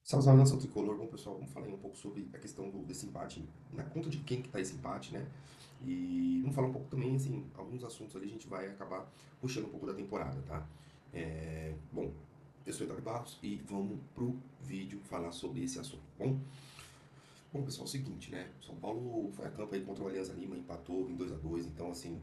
Salve, salve, nação tricolor. Bom, pessoal, vamos falar aí um pouco sobre a questão desse empate, na conta de quem que tá esse empate, né? E vamos falar um pouco também, assim, alguns assuntos ali a gente vai acabar puxando um pouco da temporada, tá? Bom, eu sou Eduardo Barros e vamos pro vídeo falar sobre esse assunto, tá bom? Bom, pessoal, é o seguinte, né? São Paulo foi a campo aí contra o Alianza Lima, empatou em 2-2, então, assim,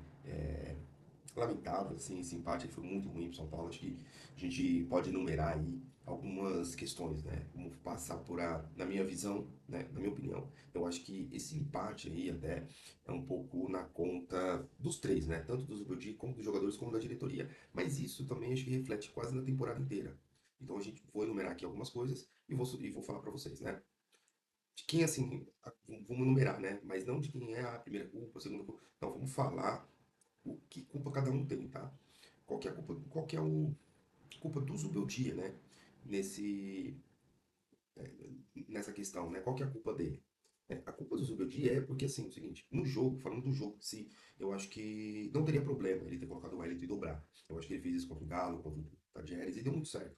lamentável, assim, esse empate foi muito ruim para São Paulo. Acho que a gente pode enumerar aí algumas questões, né? Como passar por na minha visão, né? Na minha opinião, eu acho que esse empate aí até é um pouco na conta dos três, né? Tanto do Zubeldia como dos jogadores, como da diretoria. Mas isso também acho que reflete quase na temporada inteira. Então a gente vou enumerar aqui algumas coisas e vou falar para vocês, né? De quem, assim, vamos enumerar, né? Mas não de quem é a primeira culpa, a segunda culpa. Não, vamos falar o que culpa cada um tem, tá? Qual que é a culpa, qual que é culpa do Zubeldia, né? Nesse, nessa questão, né? Qual que é a culpa dele? A culpa do Zubeldia é porque, assim, é o seguinte, no jogo, falando do jogo em si, eu acho que não teria problema ele ter colocado o Wellington e dobrar. Eu acho que ele fez isso contra o Galo, contra o Tadieres, e deu muito certo,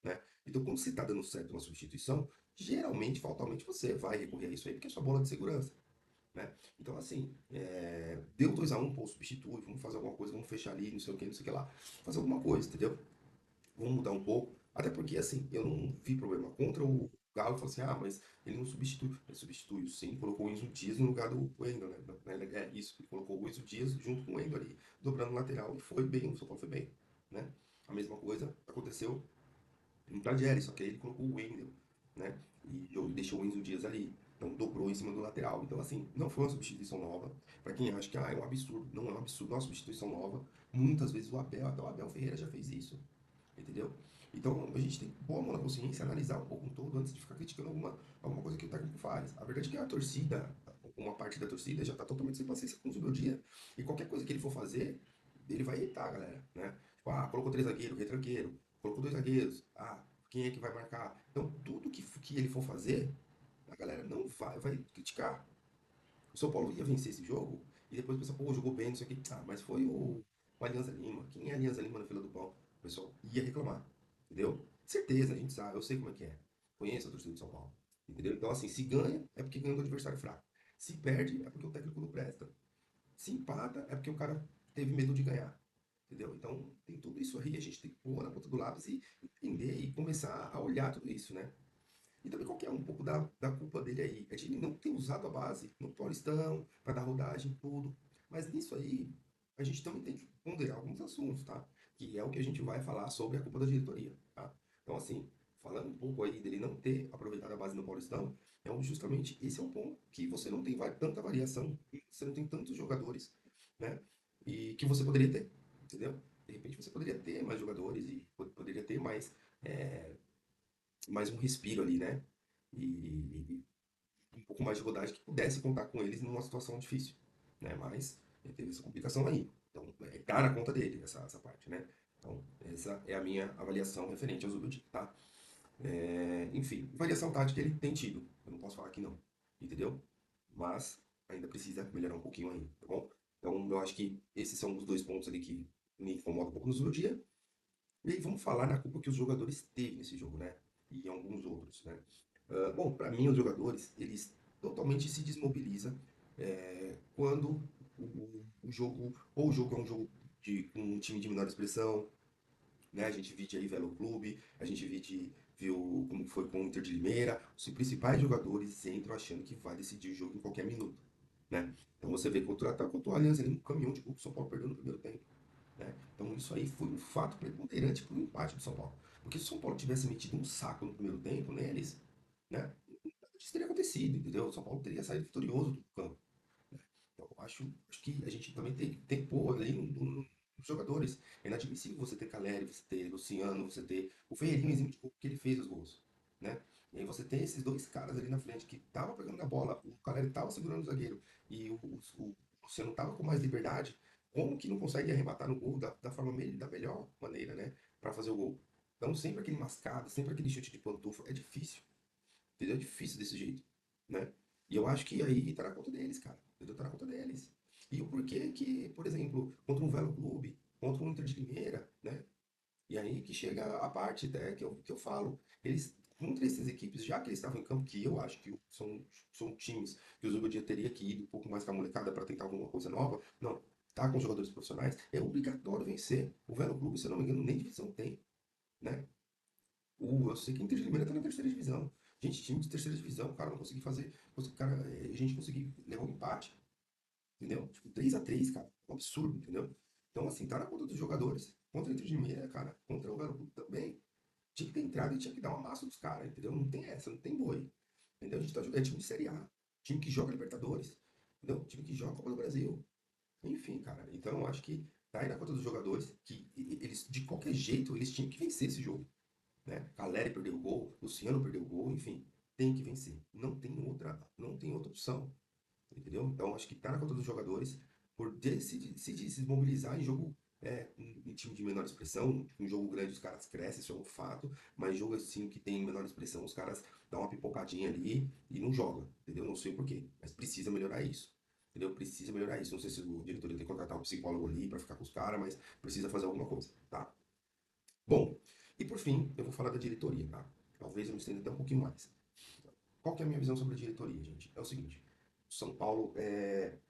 né? Então, quando você tá dando certo uma substituição, geralmente, fatalmente, você vai recorrer a isso aí, porque é sua bola de segurança, né? Então, assim, deu 2-1, pô, substitui, vamos fazer alguma coisa, vamos fechar ali, não sei o que, não sei o que lá. Fazer alguma coisa, entendeu? Vamos mudar um pouco. Até porque, assim, eu não vi problema contra o Galo. Falei assim, mas ele não substitui. Ele substituiu, sim, colocou o Enzo Dias no lugar do Wendel, né? É isso, ele colocou o Enzo Dias junto com o Wendel ali, dobrando o lateral. E foi bem, o São Paulo foi bem, né? A mesma coisa aconteceu no Tadieres, só que aí ele colocou o Wendel, né? E deixou o Enzo Dias ali. Então dobrou em cima do lateral. Então, assim, não foi uma substituição nova. Para quem acha que é um absurdo, não é um absurdo, não é uma substituição nova. Muitas vezes até o Abel Ferreira já fez isso, entendeu? Então a gente tem que pôr a mão na consciência, analisar um pouco um todo antes de ficar criticando alguma coisa que o técnico faz. A verdade é que a torcida, uma parte da torcida já está totalmente sem paciência com o Zubeldia. E qualquer coisa que ele for fazer, ele vai irritar, galera, né? Tipo, colocou três zagueiros, retranqueiro, colocou dois zagueiros, quem é que vai marcar? Então tudo que ele for fazer, a galera não vai criticar. O São Paulo ia vencer esse jogo e depois o pessoal, pô, jogou bem, não sei o que. Mas foi o Alianza Lima. Quem é Alianza Lima na fila do pão? O pessoal ia reclamar, entendeu? Certeza, a gente sabe, eu sei como é que é. Conheço a torcida do São Paulo, entendeu? Então, assim, se ganha é porque ganha do adversário fraco. Se perde é porque o técnico não presta. Se empata é porque o cara teve medo de ganhar, entendeu? Então, tem tudo isso aí, a gente tem que pôr na ponta do lápis e entender e começar a olhar tudo isso, né? E também qual que é um pouco da culpa dele aí? É de ele não ter usado a base no Paulistão, para dar rodagem, tudo. Mas nisso aí, a gente também tem que ponderar alguns assuntos, tá? Que é o que a gente vai falar sobre a culpa da diretoria, tá? Então, assim, falando um pouco aí dele não ter aproveitado a base no Paulistão, justamente esse é o ponto, que você não tem tanta variação, você não tem tantos jogadores, né? E que você poderia ter, entendeu? De repente você poderia ter mais jogadores e poderia ter é, mais um respiro ali, né? E um pouco mais de rodagem que pudesse contar com eles numa situação difícil, né? Mas ele teve essa complicação aí. Então, tá na conta dele essa parte, né? Então, essa é a minha avaliação referente ao Zubeldia, tá? Enfim, variação tática ele tem tido. Eu não posso falar que não, entendeu? Mas ainda precisa melhorar um pouquinho ainda, tá bom? Então, eu acho que esses são os dois pontos ali que me incomodam um pouco no Zubeldia. E aí vamos falar na culpa que os jogadores teve nesse jogo, né? E em alguns outros, né? Bom, para mim os jogadores, eles totalmente se desmobilizam quando o jogo, ou o jogo é um jogo com um time de menor expressão, né? A gente viu aí Velo Clube, a gente viu como foi com o Inter de Limeira, os principais jogadores entram achando que vai decidir o jogo em qualquer minuto, né? Então você vê contra o Alianza ali, um caminhão de gol que o São Paulo perdeu no primeiro tempo, né? Então isso aí foi um fato preponderante para o empate do São Paulo. Porque se o São Paulo tivesse metido um saco no primeiro tempo neles, né, nada disso teria acontecido, entendeu? O São Paulo teria saído vitorioso do campo. Né? Então acho que a gente também tem que pôr ali nos jogadores. É inadmissível você ter Caleri, você ter Luciano, você ter o Ferreirinho, exemplo de gol, que ele fez os gols. Né? E aí você tem esses dois caras ali na frente que estavam pegando na bola, o Caleri estava segurando o zagueiro e o Luciano estava com mais liberdade. Como que não consegue arrematar no gol da melhor maneira, né? Para fazer o gol. Então, sempre aquele mascado, sempre aquele chute de pantufa, é difícil. Entendeu? É difícil desse jeito, né? E eu acho que aí tá na conta deles, cara. Entendeu? Tá na conta deles. E o porquê que, por exemplo, contra um Velo Clube, contra um Inter de Limeira, né? E aí que chega a parte até que eu falo. Eles, contra essas equipes, já que eles estavam em campo, que eu acho que são times que o Zubeldia teria que ir um pouco mais com a molecada para tentar alguma coisa nova. Não, tá com jogadores profissionais, é obrigatório vencer. O Velo Clube, se eu não me engano, nem divisão tem, né? Eu sei que o Inter de Limeira tá na terceira divisão. Gente, time de terceira divisão, o cara não conseguiu fazer. Cara, a gente conseguiu levar um empate, entendeu? Tipo, 3-3, cara. Um absurdo, entendeu? Então, assim, tá na conta dos jogadores. Contra o Inter de Limeira, cara. Contra o Velo Clube também. Tinha que ter entrado e tinha que dar uma massa dos caras, entendeu? Não tem essa, não tem boi. Entendeu? A gente tá jogando é time de Série A. Time que joga Libertadores. Entendeu? Time que joga Copa do Brasil. Enfim, cara. Então, eu acho que tá aí na conta dos jogadores que eles, de qualquer jeito, eles tinham que vencer esse jogo, né? Caleri perdeu o gol, Luciano perdeu o gol, enfim, tem que vencer. Não tem outra opção, entendeu? Então acho que tá na conta dos jogadores por se desmobilizar em jogo em time de menor expressão, em jogo grande os caras crescem, isso é um fato, mas jogo assim que tem menor expressão, os caras dão uma pipocadinha ali e não jogam, entendeu? Não sei o porquê, mas precisa melhorar isso. Entendeu? Precisa melhorar isso. Não sei se o diretor tem que contratar um psicólogo ali para ficar com os caras, mas precisa fazer alguma coisa, tá? Bom, e por fim, eu vou falar da diretoria, tá? Talvez eu me estenda até um pouquinho mais. Qual que é a minha visão sobre a diretoria, gente? É o seguinte, São Paulo,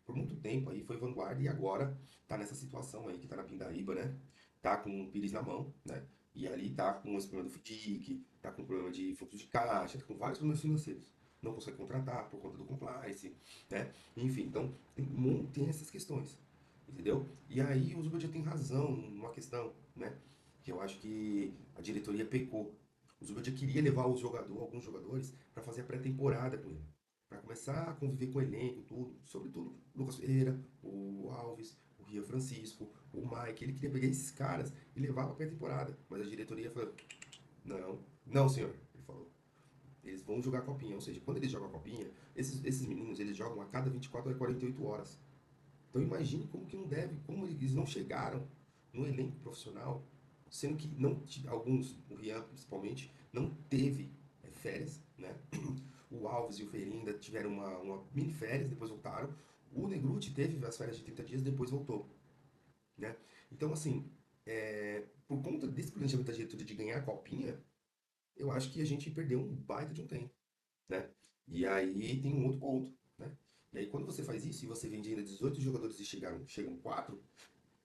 por muito tempo aí foi vanguarda e agora tá nessa situação aí que tá na Pindaíba, né? Tá com o Pires na mão, né? E ali tá com esse problema do FDIC, tá com problema de fluxo de caixa, tá com vários problemas financeiros. Não consegue contratar por conta do compliance, né? Enfim, então tem essas questões, entendeu? E aí o Zuba já tem razão numa questão, né? Que eu acho que a diretoria pecou. O Zuba queria levar alguns jogadores para fazer a pré-temporada com ele. Para começar a conviver com o elenco, tudo. Sobretudo o Lucas Ferreira, o Alves, o Ria Francisco, o Mike. Ele queria pegar esses caras e levar para a pré-temporada. Mas a diretoria falou: não, não, senhor. Ele falou: eles vão jogar a copinha. Ou seja, quando eles jogam a copinha, esses meninos eles jogam a cada 24 a 48 horas. Então imagine como que não deve, como eles não chegaram no elenco profissional, sendo que não alguns, o Rian principalmente, não teve férias, né? O Alves e o Ferreira ainda tiveram uma mini férias, depois voltaram. O Negruti teve as férias de 30 dias, depois voltou, né? Então, assim, por conta desse planejamento da diretoria de ganhar a copinha, eu acho que a gente perdeu um baita de um tempo, né? E aí tem um outro ponto, né? E aí quando você faz isso e você vende ainda 18 jogadores e chegam 4,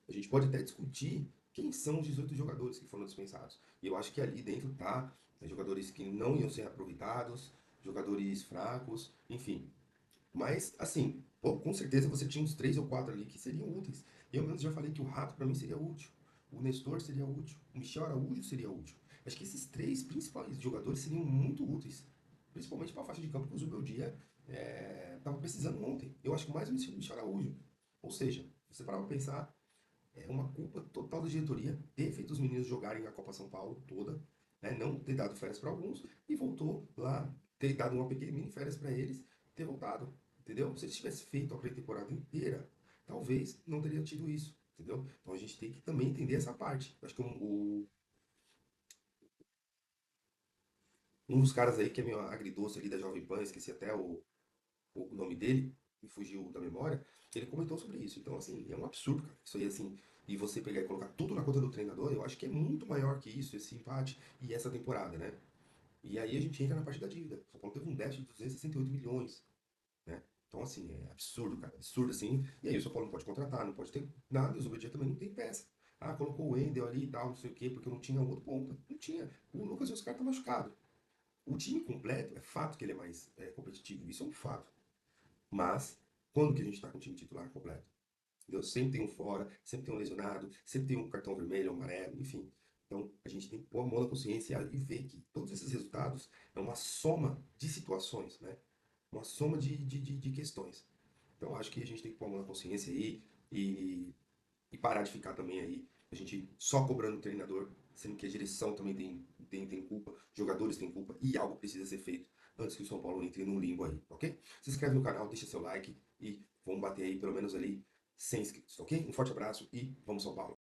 a gente pode até discutir quem são os 18 jogadores que foram dispensados. E eu acho que ali dentro tá jogadores que não iam ser aproveitados, jogadores fracos, enfim. Mas, assim, pô, com certeza você tinha uns 3 ou 4 ali que seriam úteis. Eu mesmo já falei que o Rato para mim seria útil, o Nestor seria útil, o Michel Araújo seria útil. Acho que esses três principais jogadores seriam muito úteis, principalmente para a faixa de campo que o Zubeldia estava precisando ontem. Eu acho que mais o Michel Araújo. Ou seja, você parar para pensar, é uma culpa total da diretoria ter feito os meninos jogarem a Copa São Paulo toda, né? Não ter dado férias para alguns e voltou lá, ter dado uma pequena mini férias para eles, ter voltado, entendeu? Se eles tivessem feito a pré-temporada inteira, talvez não teria tido isso, entendeu? Então a gente tem que também entender essa parte. Acho que um dos caras aí que é meio agridoce ali da Jovem Pan, esqueci até o nome dele, me fugiu da memória, ele comentou sobre isso. Então, assim, é um absurdo, cara. Isso aí, assim, e você pegar e colocar tudo na conta do treinador, eu acho que é muito maior que isso, esse empate e essa temporada, né? E aí a gente entra na parte da dívida. O São Paulo teve um déficit de 268 milhões, né? Então, assim, é absurdo, cara. Absurdo, assim. E aí o São Paulo não pode contratar, não pode ter nada, e o Zubeldia também não tem peça. Ah, colocou o Wendel ali e tal, não sei o quê, porque não tinha outro ponta. Não tinha. O Lucas Oscar tá machucado. O time completo, é fato que ele é mais competitivo, isso é um fato. Mas, quando que a gente está com o time titular completo? Entendeu? Sempre tem um fora, sempre tem um lesionado, sempre tem um cartão vermelho, amarelo, enfim. Então, a gente tem que pôr a mão na consciência e ver que todos esses resultados é uma soma de situações, né? Uma soma de questões. Então, acho que a gente tem que pôr a mão na consciência aí e parar de ficar também aí, a gente só cobrando o treinador, sendo que a direção também tem culpa, jogadores têm culpa e algo precisa ser feito antes que o São Paulo entre num limbo aí, ok? Se inscreve no canal, deixa seu like e vamos bater aí pelo menos ali 100 inscritos, ok? Um forte abraço e vamos São Paulo!